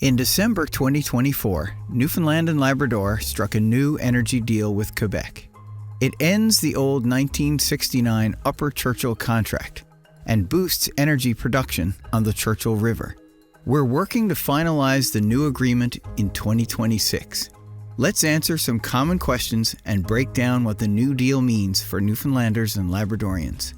In December 2024, Newfoundland and Labrador struck a new energy deal with Quebec. It ends the old 1969 Upper Churchill contract and boosts energy production on the Churchill River. We're working to finalize the new agreement in 2026. Let's answer some common questions and break down what the new deal means for Newfoundlanders and Labradorians.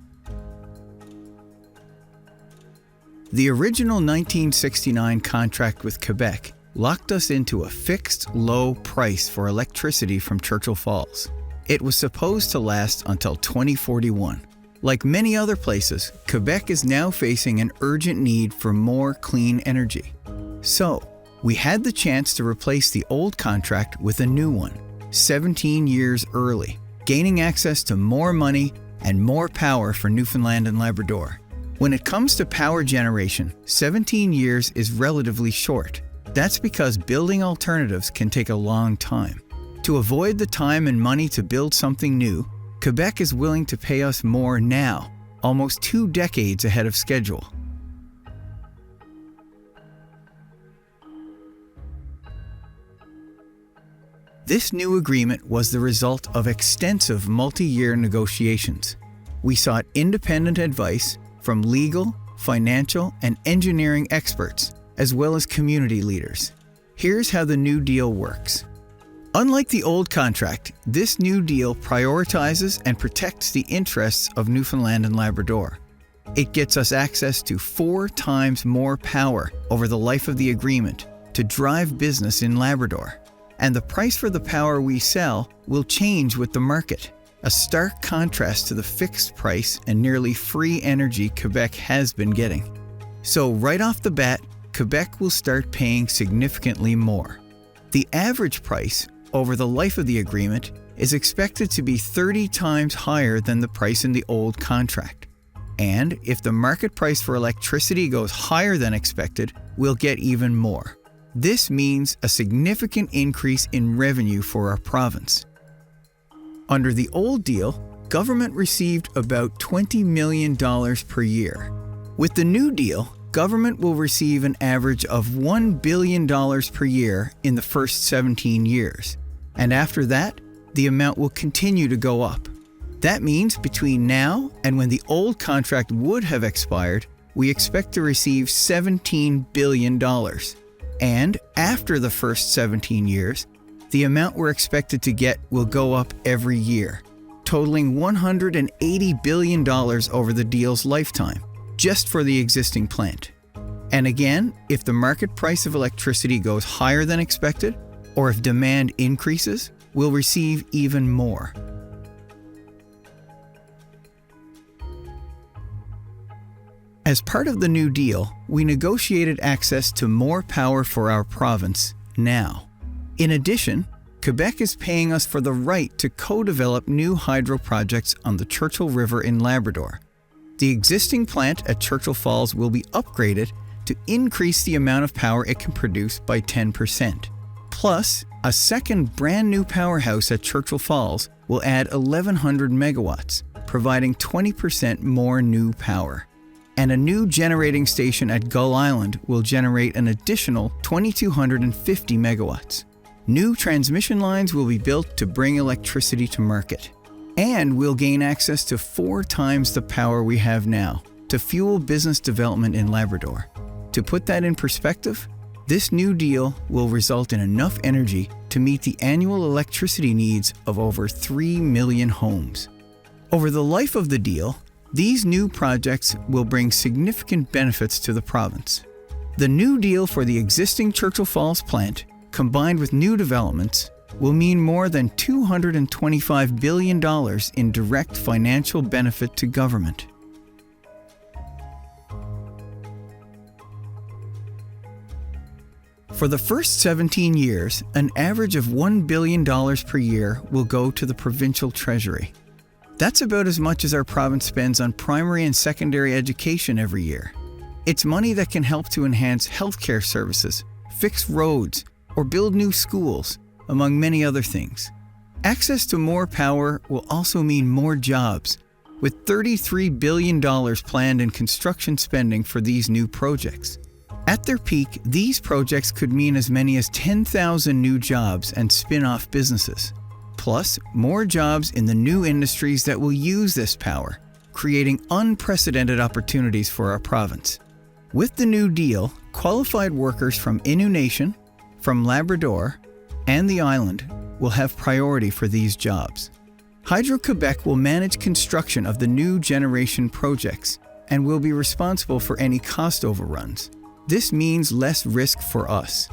The original 1969 contract with Quebec locked us into a fixed low price for electricity from Churchill Falls. It was supposed to last until 2041. Like many other places, Quebec is now facing an urgent need for more clean energy. So, we had the chance to replace the old contract with a new one, 17 years early, gaining access to more money and more power for Newfoundland and Labrador. When it comes to power generation, 17 years is relatively short. That's because building alternatives can take a long time. To avoid the time and money to build something new, Quebec is willing to pay us more now, almost 2 decades ahead of schedule. This new agreement was the result of extensive multi-year negotiations. We sought independent advice from legal, financial, and engineering experts, as well as community leaders. Here's how the new deal works. Unlike the old contract, this new deal prioritizes and protects the interests of Newfoundland and Labrador. It gets us access to 4 times more power over the life of the agreement to drive business in Labrador. And the price for the power we sell will change with the market, a stark contrast to the fixed price and nearly free energy Quebec has been getting. So right off the bat, Quebec will start paying significantly more. The average price over the life of the agreement is expected to be 30 times higher than the price in the old contract. And if the market price for electricity goes higher than expected, we'll get even more. This means a significant increase in revenue for our province. Under the old deal, government received about $20 million per year. With the new deal, government will receive an average of $1 billion per year in the first 17 years. And after that, the amount will continue to go up. That means between now and when the old contract would have expired, we expect to receive $17 billion. And after the first 17 years, the amount we're expected to get will go up every year, totaling $180 billion over the deal's lifetime, just for the existing plant. And again, if the market price of electricity goes higher than expected, or if demand increases, we'll receive even more. As part of the new deal, we negotiated access to more power for our province now. In addition, Quebec is paying us for the right to co-develop new hydro projects on the Churchill River in Labrador. The existing plant at Churchill Falls will be upgraded to increase the amount of power it can produce by 10%. Plus, a second brand new powerhouse at Churchill Falls will add 1,100 megawatts, providing 20% more new power. And a new generating station at Gull Island will generate an additional 2,250 megawatts. New transmission lines will be built to bring electricity to market. And we'll gain access to 4 times the power we have now to fuel business development in Labrador. To put that in perspective, this new deal will result in enough energy to meet the annual electricity needs of over 3 million homes. Over the life of the deal, these new projects will bring significant benefits to the province. The new deal for the existing Churchill Falls plant, combined with new developments, will mean more than $225 billion in direct financial benefit to government. For the first 17 years, an average of $1 billion per year will go to the provincial treasury. That's about as much as our province spends on primary and secondary education every year. It's money that can help to enhance healthcare services, fix roads, or build new schools, among many other things. Access to more power will also mean more jobs, with $33 billion planned in construction spending for these new projects. At their peak, these projects could mean as many as 10,000 new jobs and spin-off businesses, plus more jobs in the new industries that will use this power, creating unprecedented opportunities for our province. With the New Deal, qualified workers from Innu Nation, from Labrador, and the island will have priority for these jobs. Hydro-Quebec will manage construction of the new generation projects and will be responsible for any cost overruns. This means less risk for us.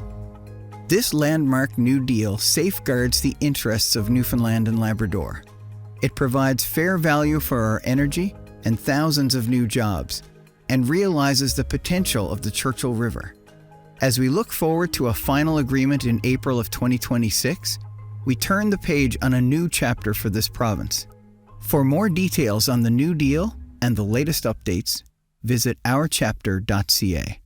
This landmark New Deal safeguards the interests of Newfoundland and Labrador. It provides fair value for our energy and thousands of new jobs, and realizes the potential of the Churchill River. As we look forward to a final agreement in April of 2026, we turn the page on a new chapter for this province. For more details on the New Deal and the latest updates, visit ourchapter.ca.